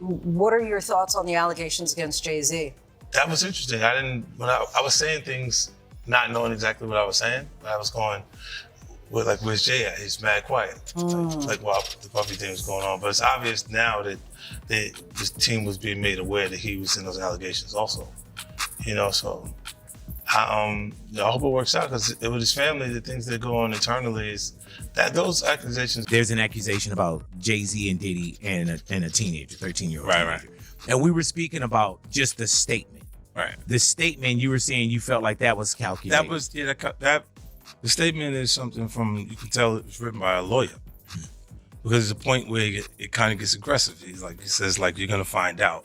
What are your thoughts on the allegations against Jay-Z? That was interesting. When I was saying things, not knowing exactly what I was saying, but I was going, where's Jay at? He's mad quiet. Like while the Puffy thing was going on. But it's obvious now that this team was being made aware that he was in those allegations also. So I hope it works out, because with his family, the things that go on internally is that those accusations. There's an accusation about Jay-Z and Diddy and a teenager, 13-year-old. Right. And we were speaking about just the statement. Right. The statement, you were saying you felt like that was calculated. That was, the statement is something you can tell it was written by a lawyer. Because there's a point where it kind of gets aggressive. He says, you're going to find out,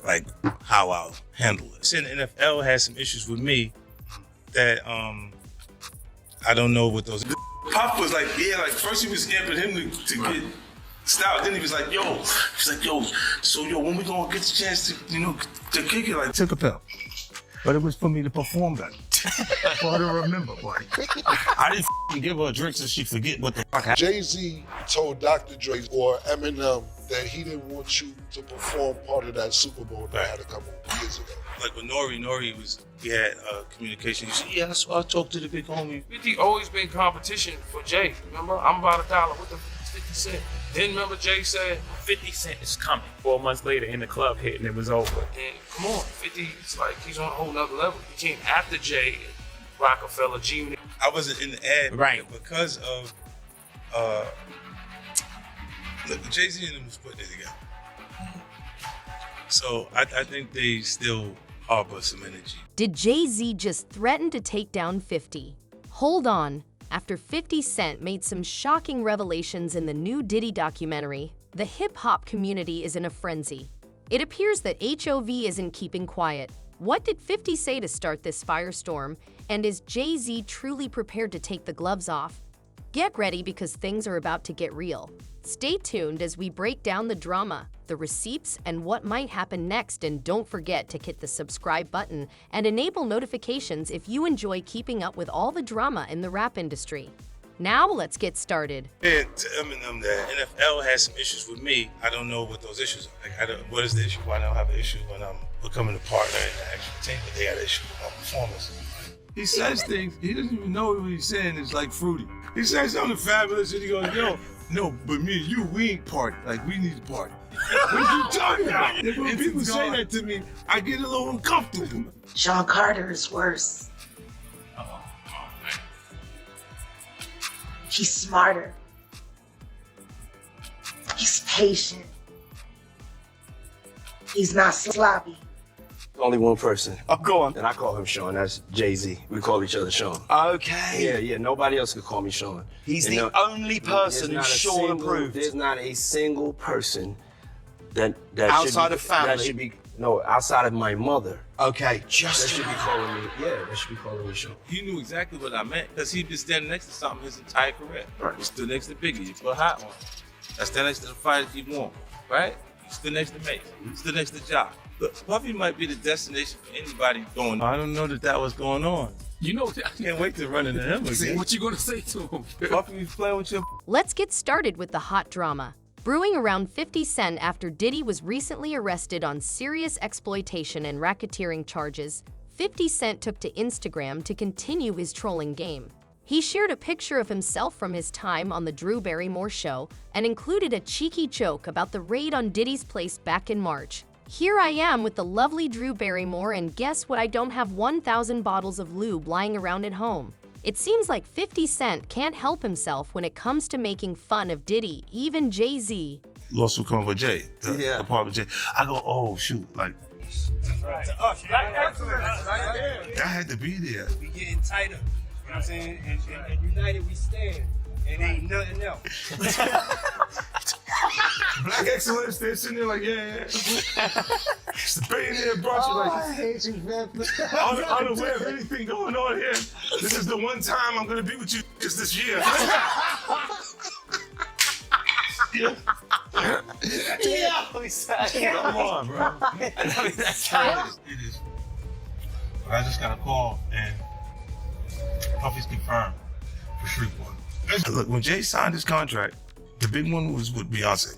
like how I'll handle it. Since NFL has some issues with me that I don't know what those. Puff was first he was amping him to get stout. Then he was like, yo, when we gonna get the chance to kick it? Took a pill. But it was for me to perform that. For her to remember, buddy. I didn't give her a drink so she forget what the fuck happened. Jay-Z told Dr. Dre or Eminem that he didn't want you to perform part of that Super Bowl that had a couple of years ago. Like with Nori we had communication. He said, yeah, that's why I talked to the big homie. 50 always been competition for Jay. Remember, I'm about $1. What the f 50 Cent? Then remember Jay said, 50 Cent is coming. 4 months later in the club hit and it was over. and come on, 50, it's like he's on a whole nother level. He came after Jay, Rockefeller, G. I wasn't in the ad, right? Because of Jay-Z and them was putting it together. So I think they still harbor some energy. Did Jay-Z just threaten to take down 50? Hold on. After 50 Cent made some shocking revelations in the new Diddy documentary, the hip-hop community is in a frenzy. It appears that HOV isn't keeping quiet. What did 50 say to start this firestorm? And is Jay-Z truly prepared to take the gloves off? Get ready, because things are about to get real. Stay tuned as we break down the drama, the receipts, and what might happen next. And don't forget to hit the subscribe button and enable notifications if you enjoy keeping up with all the drama in the rap industry. Now let's get started. And to Eminem that NFL has some issues with me. I don't know what those issues are. What is the issue? Why don't I have an issue when I'm becoming a partner in the actual team? But they had an issue with my performance. He says things, he doesn't even know what he's saying. It's like fruity. He says something fabulous and he goes, yo, no, but me and you, we ain't party. We need to party. What are you talking about? And when people say that to me, I get a little uncomfortable. Sean Carter is worse. He's smarter. He's patient. He's not sloppy. Only one person. Oh, go on. And I call him Sean. That's Jay-Z. We call each other Sean. Okay. Yeah. Nobody else could call me Sean. He's the only person who's Sean approved. There's not a single person that outside should be, of family. That should be outside of my mother. Okay, That just should be calling me. Yeah, that should be calling me Sean. He knew exactly what I meant because he'd been standing next to something his entire career. Right. He stood next to Biggie. He put a hat on. I stand next to the fighter keep warm. Right? He stood next to Mace. He stood next to Jock. But Puffy might be the destination for anybody going. I don't know that was going on. I can't wait to run into him again. What you gonna say to him? Puffy, you playing with your. Let's get started with the hot drama. Brewing around 50 Cent after Diddy was recently arrested on serious exploitation and racketeering charges, 50 Cent took to Instagram to continue his trolling game. He shared a picture of himself from his time on the Drew Barrymore show and included a cheeky joke about the raid on Diddy's place back in March. Here I am with the lovely Drew Barrymore, and guess what? I don't have 1,000 bottles of lube lying around at home. It seems like 50 Cent can't help himself when it comes to making fun of Diddy, even Jay-Z. Lawsuit coming with Jay. The part with Jay. I go, oh shoot, Right. I had to be there. We getting tighter. You know what I'm saying? And united we stand. And ain't nothing else. Black excellence, they're sitting there like, yeah. It's the billionaire brought you like. I hate you, man. Unaware of anything going on here. This is the one time I'm gonna be with you just this year. Come on, bro. That's how it is. I just got a call and Puffy's confirmed for Shreveport. Look, when Jay signed his contract, the big one was with Beyonce.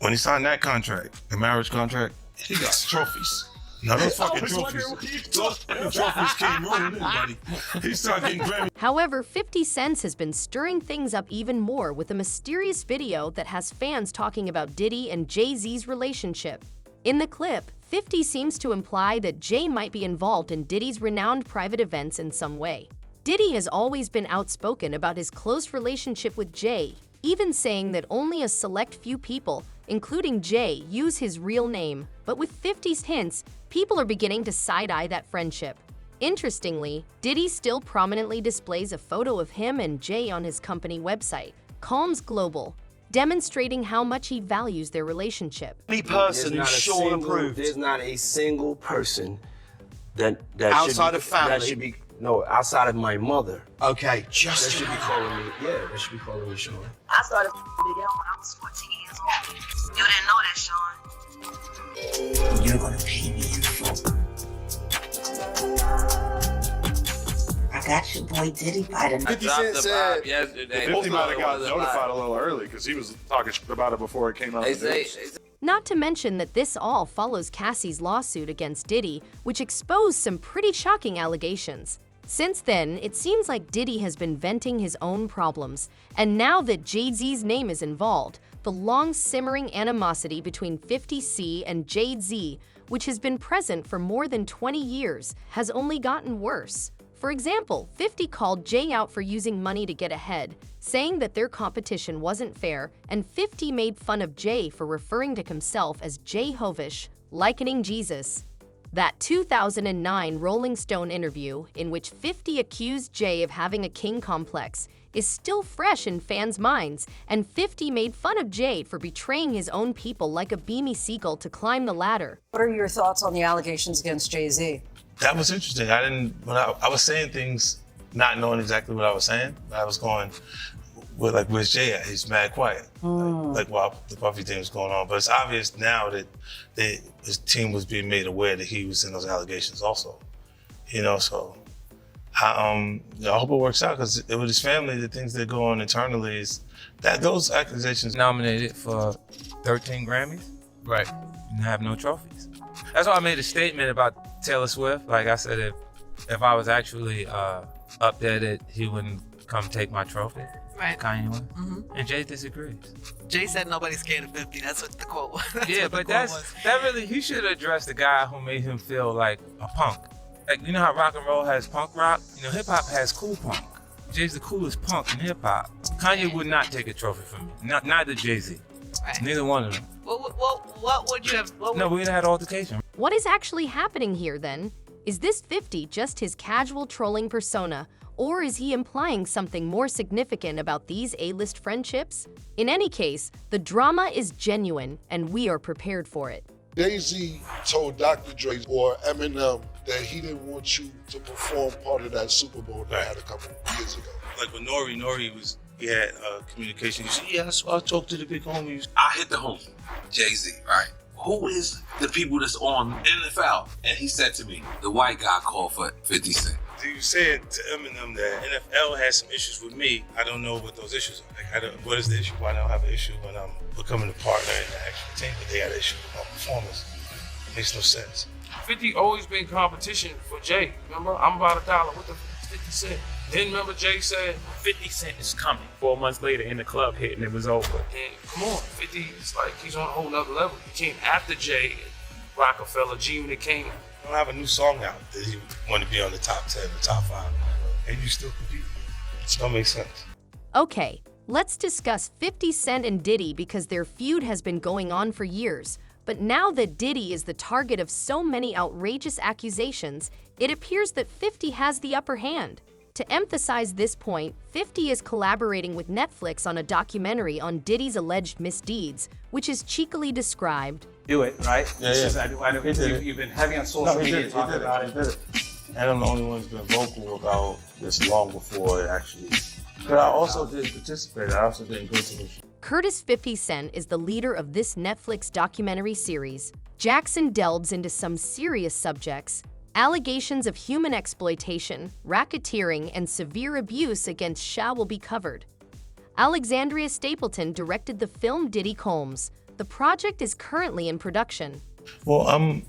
When he signed that contract, the marriage contract, he got trophies. Now those fucking trophies, those fucking trophies can't ruin anybody. He started getting Grammy. However, 50 Cent has been stirring things up even more with a mysterious video that has fans talking about Diddy and Jay-Z's relationship. In the clip, 50 seems to imply that Jay might be involved in Diddy's renowned private events in some way. Diddy has always been outspoken about his close relationship with Jay, even saying that only a select few people, including Jay, use his real name. But with 50's hints, people are beginning to side-eye that friendship. Interestingly, Diddy still prominently displays a photo of him and Jay on his company website, Calms Global, demonstrating how much he values their relationship. Any person who's shown and proved. There's not a single person that Outside of family? That should be, no, outside of my mother. Okay, That just should be calling me, yeah, that should be calling me Sean. I started Big L when I was 14 years old. You didn't know that, Sean. You're gonna pay me in full. I got your boy Diddy by the 50 Cent said yesterday. 50 might have got notified a little early because he was talking shit about it before it came out. Not to mention that this all follows Cassie's lawsuit against Diddy, which exposed some pretty shocking allegations. Since then, it seems like Diddy has been venting his own problems, and now that Jay-Z's name is involved, the long-simmering animosity between 50C and Jay-Z, which has been present for more than 20 years, has only gotten worse. For example, 50 called Jay out for using money to get ahead, saying that their competition wasn't fair, and 50 made fun of Jay for referring to himself as Jay-Hovish, likening Jesus. That 2009 Rolling Stone interview, in which 50 accused Jay of having a king complex, is still fresh in fans' minds, and 50 made fun of Jay for betraying his own people like a beamy seagull to climb the ladder. What are your thoughts on the allegations against Jay-Z? That was interesting. When I was saying things, not knowing exactly what I was saying. I was going, where's Jay at? He's mad quiet. Like while the Puffy thing was going on. But it's obvious now that his team was being made aware that he was in those allegations also. So I hope it works out, because with his family, the things that go on internally is that those accusations. Nominated for 13 Grammys. Right. And have no trophies. That's why I made a statement about Taylor Swift. Like I said, if I was actually up there, that he wouldn't come take my trophy. Right. Kanye would. And Jay disagrees. Jay said nobody's scared of 50. That's what the quote was. Yeah, but that really, he should address the guy who made him feel like a punk. Like, you know how rock and roll has punk rock? Hip hop has cool punk. Jay's the coolest punk in hip hop. Kanye would not take a trophy from me. Neither Jay-Z. Right. Neither one of them. What would you have? No, we'd have had altercation. What is actually happening here then? Is this 50 just his casual trolling persona, or is he implying something more significant about these A-list friendships? In any case, the drama is genuine, and we are prepared for it. Jay-Z told Dr. Dre or Eminem that he didn't want you to perform part of that Super Bowl that had a couple years ago. Like with Nori he had communication. He said, yeah, that's why I talked to the big homies. I hit the homie, Jay-Z, right? Who is the people that's on NFL? And he said to me, the white guy called for 50 Cent. You said to Eminem that NFL has some issues with me. I don't know what those issues are. Like, what is the issue? Why don't I have an issue when I'm becoming a partner in the actual team? But they had an issue with my performance. It makes no sense. 50 always been competition for Jay. Remember, I'm about $1 with the 50 Cent. Then remember Jay said, 50 Cent is coming. 4 months later, in the club hit, and it was over. and come on, 50 is like, he's on a whole nother level. He came after Jay, Rockefeller, G-Unit came. I don't have a new song out that he want to be on the top 10, the top 5. And you still compete. It don't make sense. Okay, let's discuss 50 Cent and Diddy, because their feud has been going on for years. But now that Diddy is the target of so many outrageous accusations, it appears that 50 has the upper hand. To emphasize this point, 50 is collaborating with Netflix on a documentary on Diddy's alleged misdeeds, which is cheekily described. Do it, right? Yeah. You've been heavy on social media talking about it. And I'm the only one who's been vocal about this long before it actually. But I also didn't participate. I also didn't go to the show. Curtis 50 Cent is the leader of this Netflix documentary series. Jackson delves into some serious subjects: allegations of human exploitation, racketeering, and severe abuse against Sha will be covered. Alexandria Stapleton directed the film Diddy Combs. The project is currently in production. Well, I'm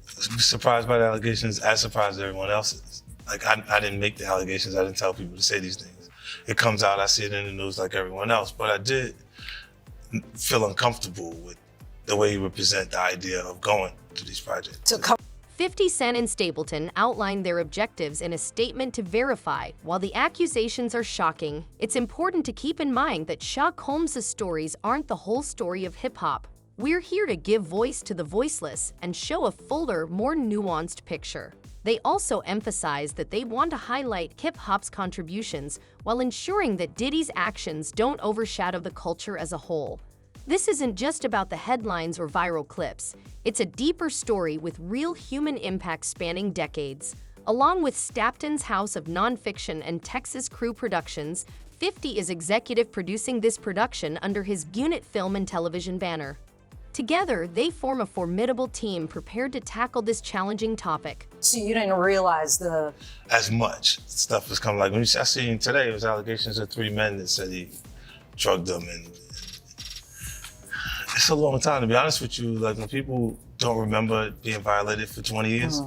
surprised by the allegations, as surprised as everyone else is. Like, I didn't make the allegations. I didn't tell people to say these things. It comes out, I see it in the news like everyone else. But I did feel uncomfortable with the way you represent the idea of going to these projects. 50 Cent and Stapleton outlined their objectives in a statement to verify. While the accusations are shocking, it's important to keep in mind that Shock Holmes' stories aren't the whole story of hip-hop. We're here to give voice to the voiceless and show a fuller, more nuanced picture. They also emphasize that they want to highlight hip-hop's contributions while ensuring that Diddy's actions don't overshadow the culture as a whole. This isn't just about the headlines or viral clips. It's a deeper story with real human impact spanning decades. Along with Stapleton's House of Nonfiction and Texas Crew Productions, 50 is executive producing this production under his Unit Film and Television banner. Together, they form a formidable team prepared to tackle this challenging topic. So you didn't realize as much stuff has come. Like, when I seen today, it was allegations of 3 men that said he drugged them, and it's a long time, to be honest with you. Like, when people don't remember being violated for 20 years,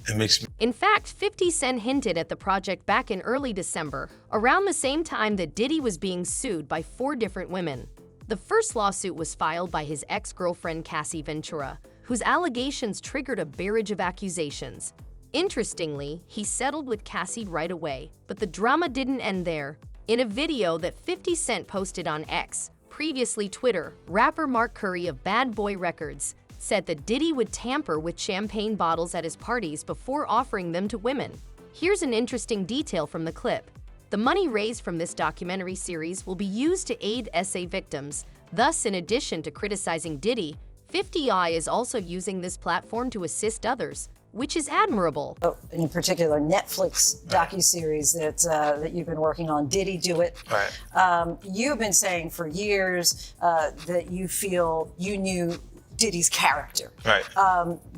it makes me... In fact, 50 Cent hinted at the project back in early December, around the same time that Diddy was being sued by 4 different women. The first lawsuit was filed by his ex-girlfriend Cassie Ventura, whose allegations triggered a barrage of accusations. Interestingly, he settled with Cassie right away, but the drama didn't end there. In a video that 50 Cent posted on X, previously Twitter, rapper Mark Curry of Bad Boy Records said that Diddy would tamper with champagne bottles at his parties before offering them to women. Here's an interesting detail from the clip. The money raised from this documentary series will be used to aid SA victims. Thus, in addition to criticizing Diddy, 50i is also using this platform to assist others, which is admirable. In particular, Netflix docuseries that you've been working on, Diddy Do It. Right. You've been saying for years that you feel you knew Diddy's character. Right.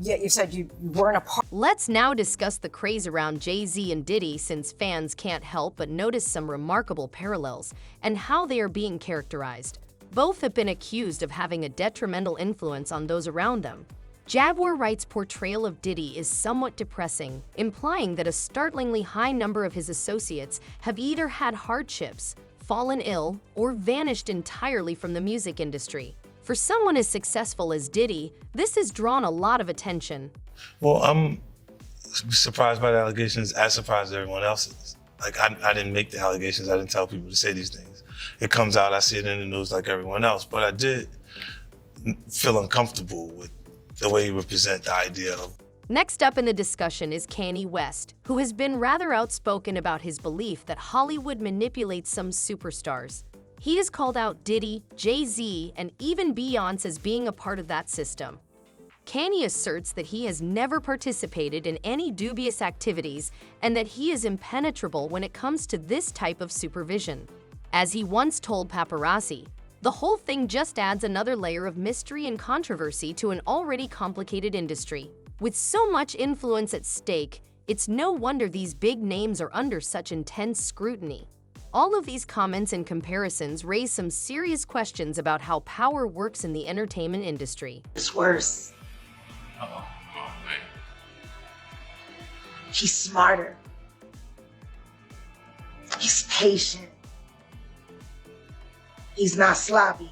Yet you said you weren't a part. Let's now discuss the craze around Jay-Z and Diddy, since fans can't help but notice some remarkable parallels and how they are being characterized. Both have been accused of having a detrimental influence on those around them. Jaguar Wright's portrayal of Diddy is somewhat depressing, implying that a startlingly high number of his associates have either had hardships, fallen ill, or vanished entirely from the music industry. For someone as successful as Diddy, this has drawn a lot of attention. Well, I'm surprised by the allegations, as surprised as everyone else is. Like, I didn't make the allegations. I didn't tell people to say these things. It comes out, I see it in the news like everyone else. But I did feel uncomfortable with the way you represent the idea of... Next up in the discussion is Kanye West, who has been rather outspoken about his belief that Hollywood manipulates some superstars. He has called out Diddy, Jay-Z, and even Beyoncé as being a part of that system. Kanye asserts that he has never participated in any dubious activities and that he is impenetrable when it comes to this type of supervision. As he once told paparazzi, the whole thing just adds another layer of mystery and controversy to an already complicated industry. With so much influence at stake, it's no wonder these big names are under such intense scrutiny. All of these comments and comparisons raise some serious questions about how power works in the entertainment industry. It's worse. He's smarter. He's patient. He's not sloppy.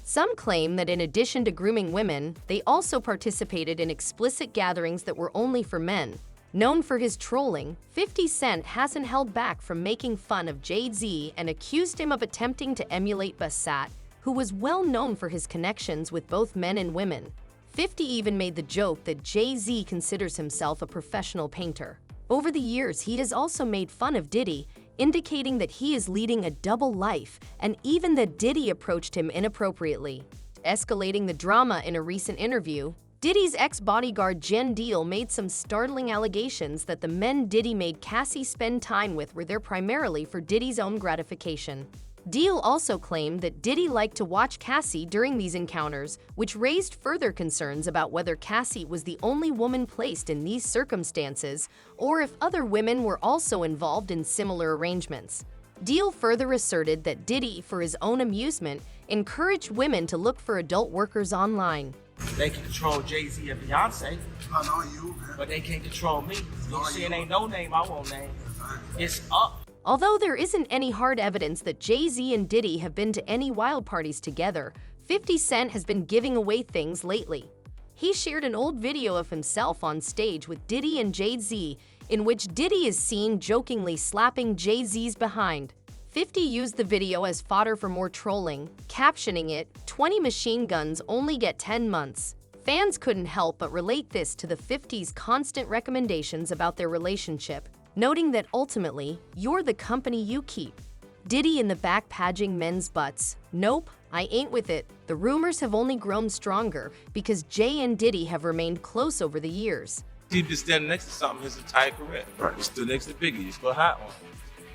Some claim that in addition to grooming women, they also participated in explicit gatherings that were only for men. Known for his trolling, 50 Cent hasn't held back from making fun of Jay-Z and accused him of attempting to emulate Bassat, who was well known for his connections with both men and women. 50 even made the joke that Jay-Z considers himself a professional painter. Over the years, he has also made fun of Diddy, indicating that he is leading a double life, and even that Diddy approached him inappropriately. Escalating the drama in a recent interview, Diddy's ex-bodyguard Jen Deal made some startling allegations that the men Diddy made Cassie spend time with were there primarily for Diddy's own gratification. Deal also claimed that Diddy liked to watch Cassie during these encounters, which raised further concerns about whether Cassie was the only woman placed in these circumstances or if other women were also involved in similar arrangements. Deal further asserted that Diddy, for his own amusement, encouraged women to look for adult workers online. They can control Jay-Z and Beyonce. I know you, man. But they can't control me. You see, it ain't no name I won't name. It's up. Although there isn't any hard evidence that Jay-Z and Diddy have been to any wild parties together, 50 Cent has been giving away things lately. He shared an old video of himself on stage with Diddy and Jay-Z, in which Diddy is seen jokingly slapping Jay-Z's behind. 50 used the video as fodder for more trolling, captioning it, 20 machine guns only get 10 months. Fans couldn't help but relate this to the 50's constant recommendations about their relationship, noting that ultimately, you're the company you keep. Diddy in the back paging men's butts. Nope, I ain't with it. The rumors have only grown stronger because Jay and Diddy have remained close over the years. He's been standing next to something his entire career. Right. You stood next to Biggie, you put hot on him.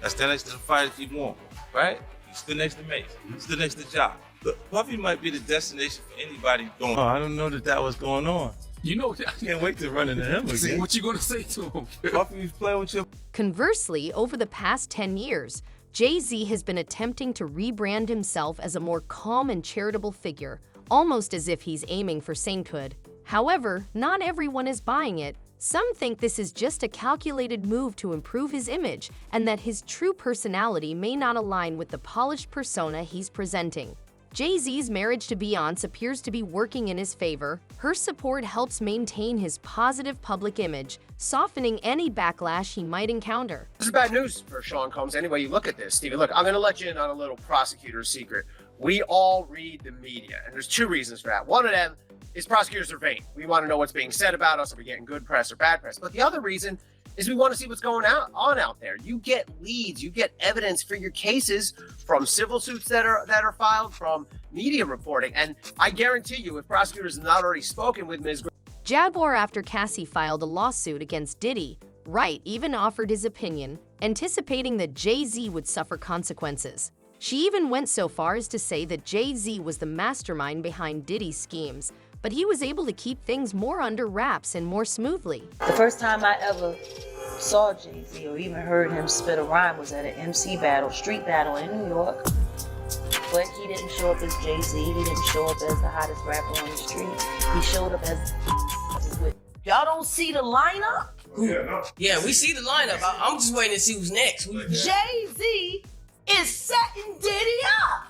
I stand next to the fighters you want, right? You stood next to Mace, you stood next to Jock. Look, Puffy might be the destination for anybody going, oh, I don't know that was going on. You know, I can't wait to run into him again. What you gonna say to him? Puffy's playing with you. Conversely, over the past 10 years, Jay-Z has been attempting to rebrand himself as a more calm and charitable figure, almost as if he's aiming for sainthood. However, not everyone is buying it. Some think this is just a calculated move to improve his image and that his true personality may not align with the polished persona he's presenting. Jay-Z's marriage to Beyonce appears to be working in his favor. Her support helps maintain his positive public image, softening any backlash he might encounter. This is bad news for Sean Combs. Anyway, you look at this, Stevie. Look, I'm going to let you in on a little prosecutor's secret. We all read the media, and there's two reasons for that. One of them is prosecutors are vain. We want to know what's being said about us. Are we getting good press or bad press? But the other reason is we want to see what's going on out there. You get leads, you get evidence for your cases from civil suits that are filed, from media reporting. And I guarantee you, if prosecutors have not already spoken with Ms. Jaguar, after Cassie filed a lawsuit against Diddy, Wright even offered his opinion, anticipating that Jay-Z would suffer consequences. She even went so far as to say that Jay-Z was the mastermind behind Diddy's schemes, but he was able to keep things more under wraps and more smoothly. The first time I ever saw Jay-Z or even heard him spit a rhyme was at an MC battle, street battle in New York. But he didn't show up as Jay-Z, he didn't show up as the hottest rapper on the street. He showed up as y'all don't see the lineup? Yeah, we see the lineup. I'm just waiting to see who's next. Jay-Z is setting Diddy up.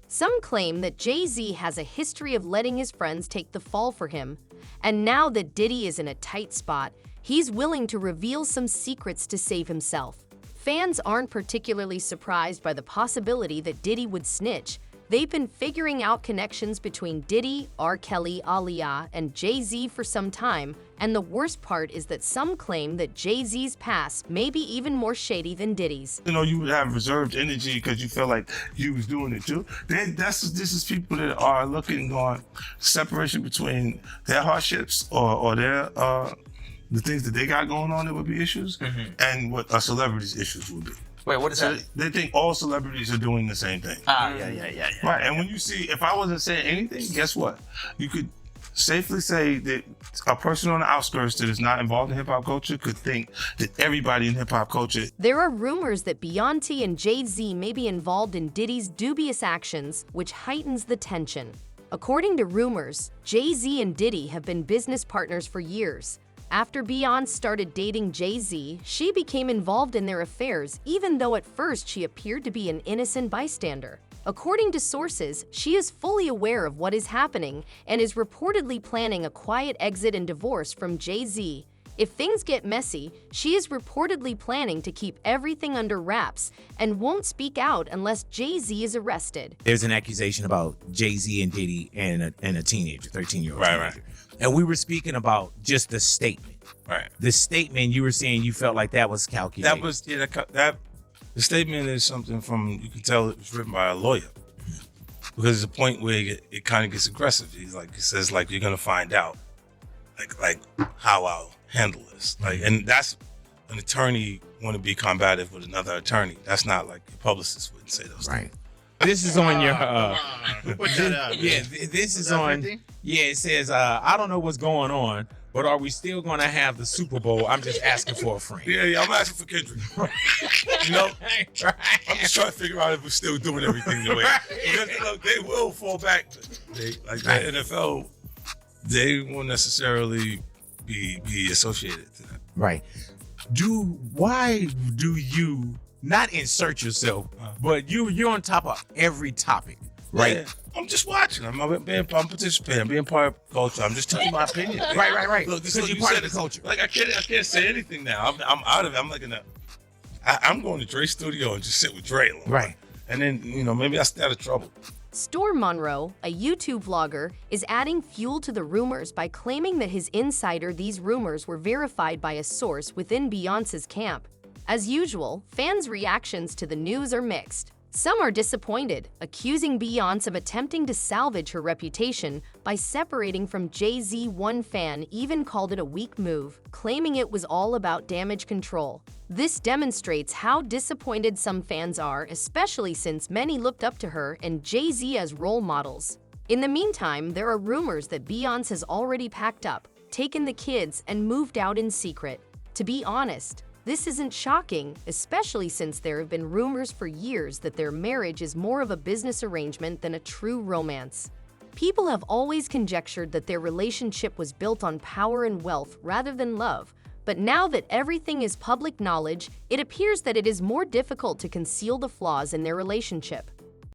Some claim that Jay-Z has a history of letting his friends take the fall for him, and now that Diddy is in a tight spot, he's willing to reveal some secrets to save himself. Fans aren't particularly surprised by the possibility that Diddy would snitch. They've been figuring out connections between Diddy, R. Kelly, Aaliyah, and Jay-Z for some time, and the worst part is that some claim that Jay-Z's past may be even more shady than Diddy's. You know, you would have reserved energy because you felt like you was doing it too. This is people that are looking on separation between their hardships or their the things that they got going on that would be issues, and what a celebrity's issues would be. Wait, what is that? They think all celebrities are doing the same thing. Yeah. Right, and when you see, if I wasn't saying anything, guess what? You could safely say that a person on the outskirts that is not involved in hip-hop culture could think that everybody in hip-hop culture. There are rumors that Beyonce and Jay-Z may be involved in Diddy's dubious actions, which heightens the tension. According to rumors, Jay-Z and Diddy have been business partners for years. After Beyonce started dating Jay-Z, she became involved in their affairs, even though at first she appeared to be an innocent bystander. According to sources, she is fully aware of what is happening and is reportedly planning a quiet exit and divorce from Jay-Z. If things get messy, she is reportedly planning to keep everything under wraps and won't speak out unless Jay-Z is arrested. There's an accusation about Jay-Z and Diddy and a teenager, 13-year-old teenager. Right. And we were speaking about just the statement. Right. The statement, you were saying you felt like that was calculated. That was, the statement is something from, you can tell it was written by a lawyer. Because there's a point where it kind of gets aggressive. He says, you're going to find out, like how I'll handle this. And that's an attorney want to be combative with another attorney. That's not like a publicist wouldn't say those things. This is on your Put that out. this is on. Yeah, it says I don't know what's going on, but are we still going to have the Super Bowl? I'm just asking for a friend. Yeah, I'm asking for Kendrick. You know, I'm just trying to figure out if we're still doing everything the way. Because, look, they will fall back. Like the NFL, they won't necessarily be associated to that. Right. Why do you not insert yourself, but you're on top of every topic, right? Yeah, I'm just watching. I'm participating. I'm being part of culture. I'm just telling my opinion. Right. Look, Because you're part of the culture. Like I can't say anything now. I'm out of it. I'm like I'm going to Dre's studio and just sit with Dre. Right. And then maybe I stay out of trouble. Storm Monroe, a YouTube vlogger, is adding fuel to the rumors by claiming that his insider these rumors were verified by a source within Beyonce's camp. As usual, fans' reactions to the news are mixed. Some are disappointed, accusing Beyonce of attempting to salvage her reputation by separating from Jay-Z. One fan even called it a weak move, claiming it was all about damage control. This demonstrates how disappointed some fans are, especially since many looked up to her and Jay-Z as role models. In the meantime, there are rumors that Beyonce has already packed up, taken the kids, and moved out in secret. To be honest, this isn't shocking, especially since there have been rumors for years that their marriage is more of a business arrangement than a true romance. People have always conjectured that their relationship was built on power and wealth rather than love, but now that everything is public knowledge, it appears that it is more difficult to conceal the flaws in their relationship.